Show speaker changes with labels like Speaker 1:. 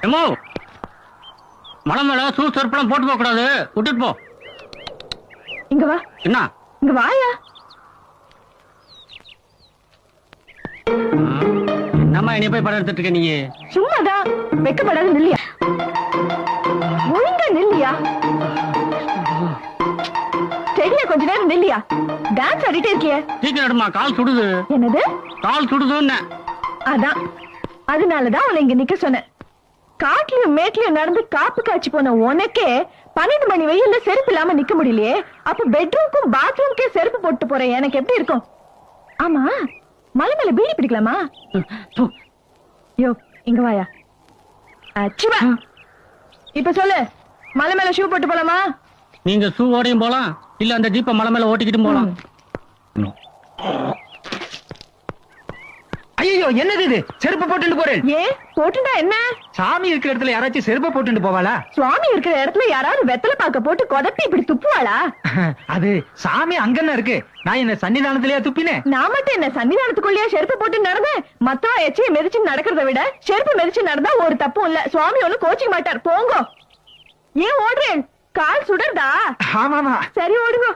Speaker 1: எம்மோ மலை மேல ஷூ செருப்பெல்லாம் போட்டு போக கூடாது, விட்டுட்டு போ.
Speaker 2: இங்க வா.
Speaker 1: என்ன?
Speaker 2: இங்க வாயா.
Speaker 1: என்னம்மா என்னைய போய் படம் எடுத்துட்டு இருக்க நீ?
Speaker 2: சும்மாதான். வெக்கப்படாது நில்லியா. ஒழுங்கா நில்லியா. ஸ்டெடியா கொஞ்ச நேரம் நில்லியா. டான்ஸ் ஆடிட்டே இருக்கிய.
Speaker 1: சீக்கிரம் எடுமா, கால் சுடுது.
Speaker 2: என்னது?
Speaker 1: கால் சுடுதுன்னு.
Speaker 2: அதான், அதனாலதான் உன்னை இங்க நிக்க சொன்னேன். காட்டுலயும் மேட்லயும் நடந்து காப்பு காய்ச்சி போன உனக்கே 12 மணி வெயில்ல செருப்பு இல்லாம நிக்க முடியலையே. அப்ப பெட்ரூம்க்கும் பாத்ரூம்க்கே செருப்பு போட்டு போறேன், எனக்கு எப்படி இருக்கும்? ஆமா, மலை மேல பீடி பிடிக்கலாமா? யோ, இங்க வாயா. அச்சிவா. இப்ப சொல்லு, மலை மேல ஷூ போட்டு போலாமா?
Speaker 1: நீங்க ஷூ ஓடையும் போலாம், இல்ல அந்த ஜீப்ப மலை மேல ஓட்டிக்கிட்டு போலாம்.
Speaker 3: ஐயோ, என்னது இது? செருப்பு போட்டுட்டு போறேன்.
Speaker 2: ஏன் போட்டுட்டா என்ன?
Speaker 3: சாமி இருக்கிற இடத்துல யாராச்சும் செருப்பு போட்டுட்டு போவாளா?
Speaker 2: சுவாமி இருக்கிற இடத்துல யாராவது வெத்தலை பாக்க போட்டு கொதப்பி இப்படி துப்புவாளா?
Speaker 3: அது சாமி அங்கன்னு இருக்கு, நான் என்ன சன்னிதானத்திலேயே துப்பினேன்?
Speaker 2: நான் மட்டும் என்ன சன்னிதானத்துக்குள்ளேயே செருப்பு போட்டு நடந்தேன்? மத்தவா எச்சியை மிதிச்சு நடக்கிறத விட செருப்பு மிதிச்சு நடந்தா ஒரு தப்பும் இல்ல. சுவாமி ஒண்ணு கோச்சிக்க மாட்டார். போங்க. ஏன் ஓடுறேன்? கால் சுடர்தா?
Speaker 3: ஆமாமா.
Speaker 2: சரி ஓடுங்க.